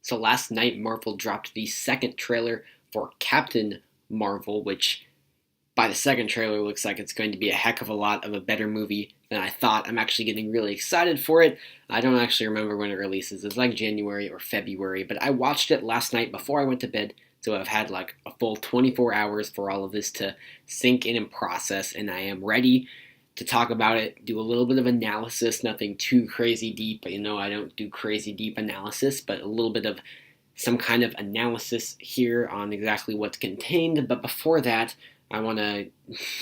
So last night, Marvel dropped the second trailer for Captain Marvel, which by the second trailer looks like it's going to be a heck of a lot of a better movie than I thought. I'm actually getting really excited for it. I don't actually remember when it releases. It's like January or February, but I watched it last night before I went to bed. So I've had like a full 24 hours for all of this to sink in and process, and I am ready to talk about it, do a little bit of analysis, nothing too crazy deep. I don't do crazy deep analysis, but a little bit of some kind of analysis here on exactly what's contained. But before that, I want to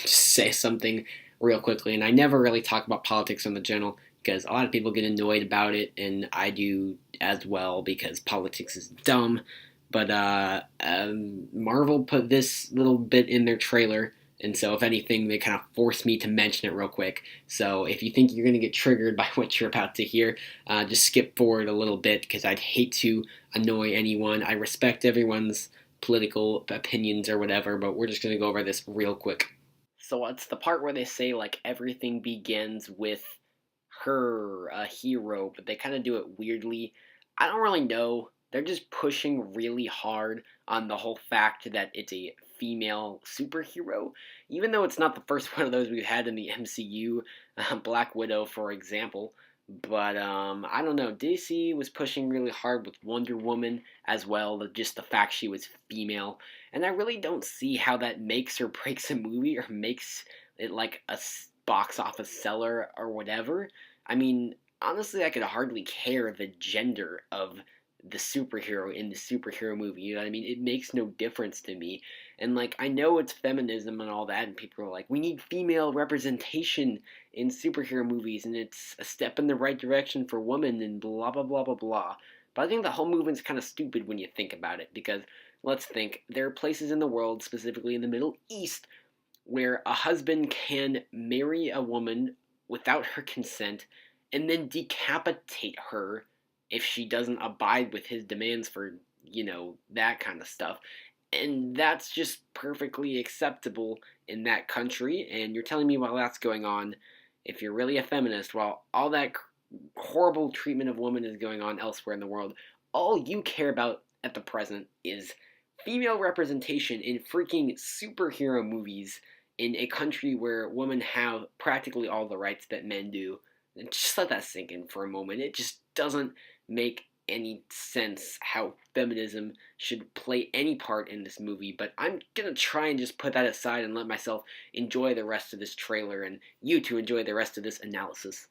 say something real quickly. And I never really talk about politics on the channel because a lot of people get annoyed about it, and I do as well because politics is dumb. But Marvel put this little bit in their trailer, and so if anything, they kind of forced me to mention it real quick. So if you think you're going to get triggered by what you're about to hear, just skip forward a little bit because I'd hate to annoy anyone. I respect everyone's political opinions or whatever, but we're just going to go over this real quick. So it's the part where they say like everything begins with her, a hero, but they kind of do it weirdly. I don't really know. They're just pushing really hard on the whole fact that it's a female superhero, even though it's not the first one of those we've had in the MCU. Black Widow, for example. But I don't know. DC was pushing really hard with Wonder Woman as well. Just the fact she was female, and I really don't see how that makes or breaks a movie or makes it like a box office seller or whatever. I mean, honestly, I could hardly care the gender of the superhero in the superhero movie. You know what I mean? It makes no difference to me. And like, I know it's feminism and all that, and people are like, we need female representation in superhero movies, and it's a step in the right direction for women, and blah blah blah blah blah. But I think the whole movement's kind of stupid when you think about it, because let's think, there are places in the world, specifically in the Middle East, where a husband can marry a woman without her consent and then decapitate her if she doesn't abide with his demands for, that kind of stuff. And that's just perfectly acceptable in that country. And you're telling me while that's going on, if you're really a feminist, while all that horrible treatment of women is going on elsewhere in the world, all you care about at the present is female representation in freaking superhero movies in a country where women have practically all the rights that men do. And just let that sink in for a moment. It just doesn't make any sense how feminism should play any part in this movie, but I'm gonna try and just put that aside and let myself enjoy the rest of this trailer and you to enjoy the rest of this analysis.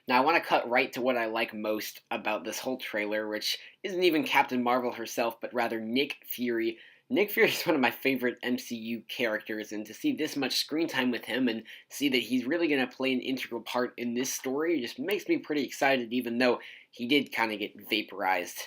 Now, I want to cut right to what I like most about this whole trailer, which isn't even Captain Marvel herself, but rather Nick Fury. Nick Fury is one of my favorite MCU characters, and to see this much screen time with him and see that he's really going to play an integral part in this story just makes me pretty excited, even though he did kind of get vaporized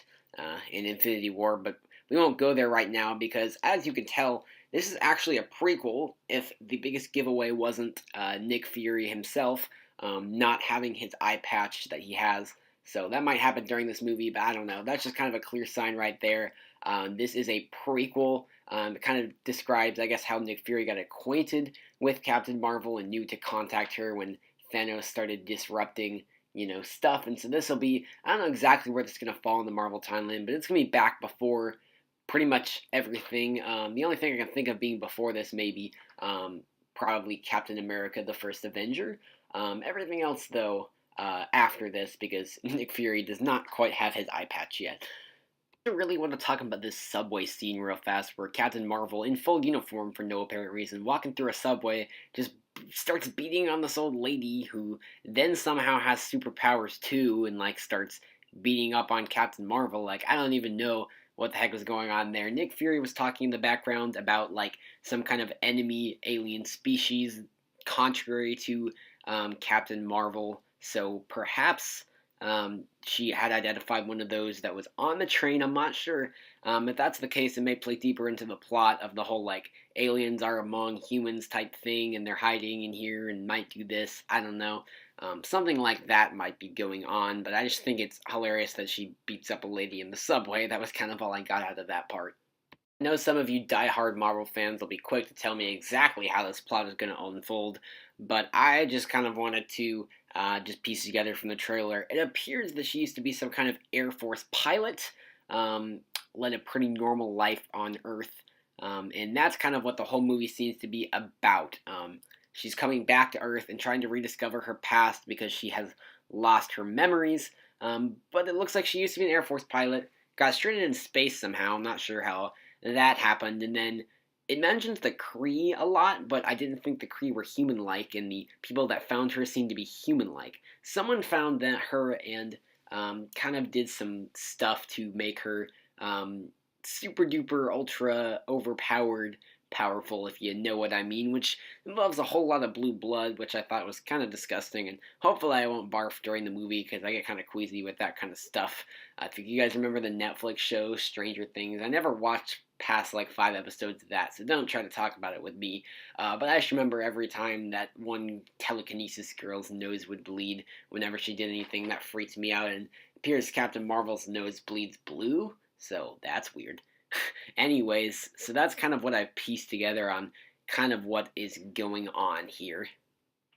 in Infinity War. But we won't go there right now because, as you can tell, this is actually a prequel, if the biggest giveaway wasn't Nick Fury himself not having his eye patch that he has. So that might happen during this movie, but I don't know. That's just kind of a clear sign right there. This is a prequel. It kind of describes, I guess, how Nick Fury got acquainted with Captain Marvel and knew to contact her when Thanos started disrupting, stuff. And so this will be, I don't know exactly where this is going to fall in the Marvel timeline, but it's going to be back before pretty much everything. The only thing I can think of being before this, maybe, probably Captain America, the First Avenger. Everything else, though, after this, because Nick Fury does not quite have his eye patch yet. I really want to talk about this subway scene real fast where Captain Marvel, in full uniform for no apparent reason, walking through a subway, just starts beating on this old lady who then somehow has superpowers too and, like, starts beating up on Captain Marvel. Like, I don't even know what the heck was going on there. Nick Fury was talking in the background about, like, some kind of enemy alien species contrary to Captain Marvel. So perhaps she had identified one of those that was on the train. I'm not sure. If that's the case, it may play deeper into the plot of the whole, like, aliens are among humans type thing and they're hiding in here and might do this. I don't know. Something like that might be going on, but I just think it's hilarious that she beats up a lady in the subway. That was kind of all I got out of that part. I know some of you die-hard Marvel fans will be quick to tell me exactly how this plot is going to unfold, but I just kind of wanted to just piece together from the trailer. It appears that she used to be some kind of Air Force pilot, led a pretty normal life on Earth. And that's kind of what the whole movie seems to be about. She's coming back to Earth and trying to rediscover her past because she has lost her memories. But it looks like she used to be an Air Force pilot, got stranded in space somehow. I'm not sure how that happened. And then it mentions the Kree a lot, but I didn't think the Kree were human-like, and the people that found her seemed to be human-like. Someone found that her and kind of did some stuff to make her super duper ultra overpowered powerful, if you know what I mean, which involves a whole lot of blue blood, which I thought was kind of disgusting, and hopefully I won't barf during the movie because I get kind of queasy with that kind of stuff. If you guys remember the Netflix show Stranger Things, I never watched past like 5 episodes of that, so don't try to talk about it with me. But I just remember every time that one telekinesis girl's nose would bleed whenever she did anything, that freaked me out, and it appears Captain Marvel's nose bleeds blue, so that's weird. Anyways, so that's kind of what I've pieced together on kind of what is going on here.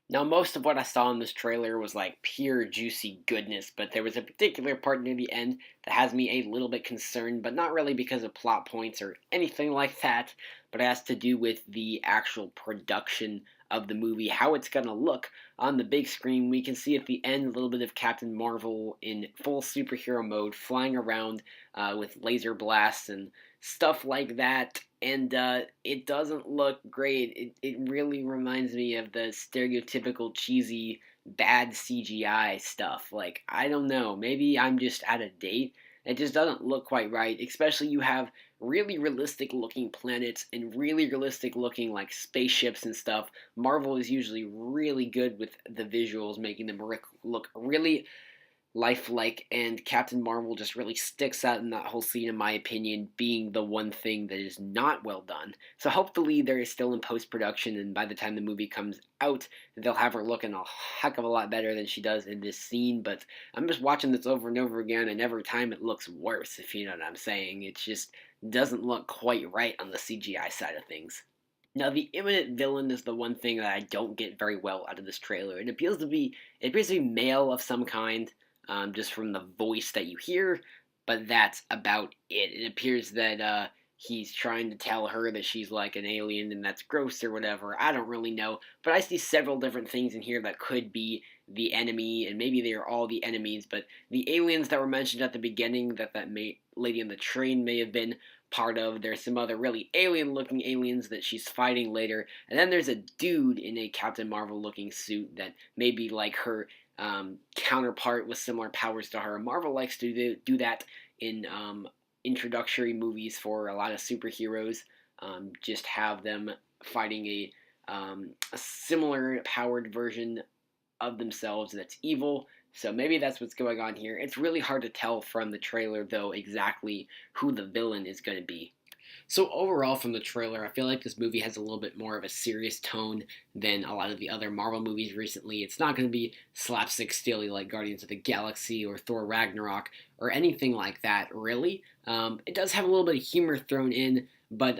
Now, most of what I saw in this trailer was like pure juicy goodness, but there was a particular part near the end that has me a little bit concerned, but not really because of plot points or anything like that, but it has to do with the actual production of the movie, how it's going to look on the big screen. We can see at the end a little bit of Captain Marvel in full superhero mode, flying around with laser blasts and stuff like that, and it doesn't look great. It really reminds me of the stereotypical cheesy bad CGI stuff. Like, I don't know, maybe I'm just out of date. It just doesn't look quite right, especially you have really realistic looking planets and really realistic looking like spaceships and stuff. Marvel is usually really good with the visuals, making them look really lifelike, and Captain Marvel just really sticks out in that whole scene, in my opinion, being the one thing that is not well done. So hopefully there is still in post-production, and by the time the movie comes out, they'll have her looking a heck of a lot better than she does in this scene, but I'm just watching this over and over again, and every time it looks worse, if you know what I'm saying. It just doesn't look quite right on the CGI side of things. Now, the imminent villain is the one thing that I don't get very well out of this trailer. It appears to be male of some kind, just from the voice that you hear, but that's about it. It appears that he's trying to tell her that she's like an alien and that's gross or whatever. I don't really know, but I see several different things in here that could be the enemy, and maybe they are all the enemies, but the aliens that were mentioned at the beginning that lady on the train may have been part of. There's some other really alien-looking aliens that she's fighting later, and then there's a dude in a Captain Marvel-looking suit that may be like her counterpart with similar powers to her. Marvel likes to do that in introductory movies for a lot of superheroes. Just have them fighting a similar powered version of themselves that's evil. So maybe that's what's going on here. It's really hard to tell from the trailer, though, exactly who the villain is going to be. So overall, from the trailer, I feel like this movie has a little bit more of a serious tone than a lot of the other Marvel movies recently. It's not going to be slapstick silly like Guardians of the Galaxy or Thor Ragnarok or anything like that, really. It does have a little bit of humor thrown in, but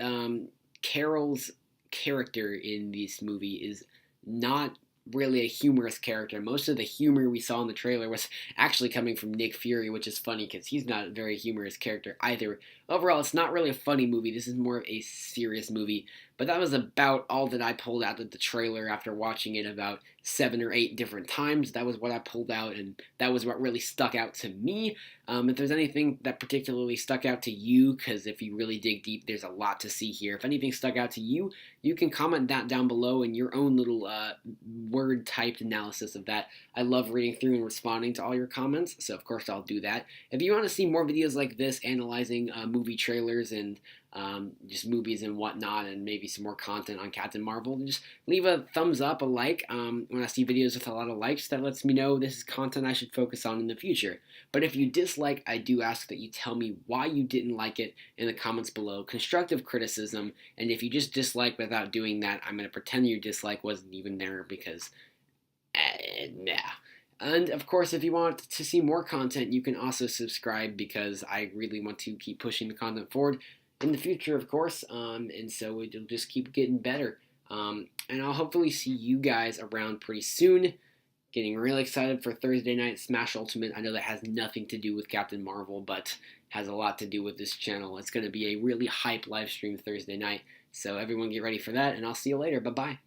Carol's character in this movie is not really a humorous character. Most of the humor we saw in the trailer was actually coming from Nick Fury, which is funny because he's not a very humorous character either. Overall, it's not really a funny movie. This is more of a serious movie. But that was about all that I pulled out of the trailer after watching it about 7 or 8 different times. That was what I pulled out, and that was what really stuck out to me. If there's anything that particularly stuck out to you, because if you really dig deep, there's a lot to see here. If anything stuck out to you, you can comment that down below in your own little word-typed analysis of that. I love reading through and responding to all your comments, so of course I'll do that. If you want to see more videos like this analyzing movie trailers and just movies and whatnot, and maybe some more content on Captain Marvel, just leave a thumbs up, a like. When I see videos with a lot of likes, that lets me know this is content I should focus on in the future. But if you dislike, I do ask that you tell me why you didn't like it in the comments below. Constructive criticism, and if you just dislike without doing that, I'm going to pretend your dislike wasn't even there because, yeah. And of course, if you want to see more content, you can also subscribe because I really want to keep pushing the content forward in the future, of course, and so it'll just keep getting better. And I'll hopefully see you guys around pretty soon. Getting really excited for Thursday night Smash Ultimate. I know that has nothing to do with Captain Marvel, but has a lot to do with this channel. It's going to be a really hype live stream Thursday night. So everyone get ready for that, and I'll see you later. Bye-bye.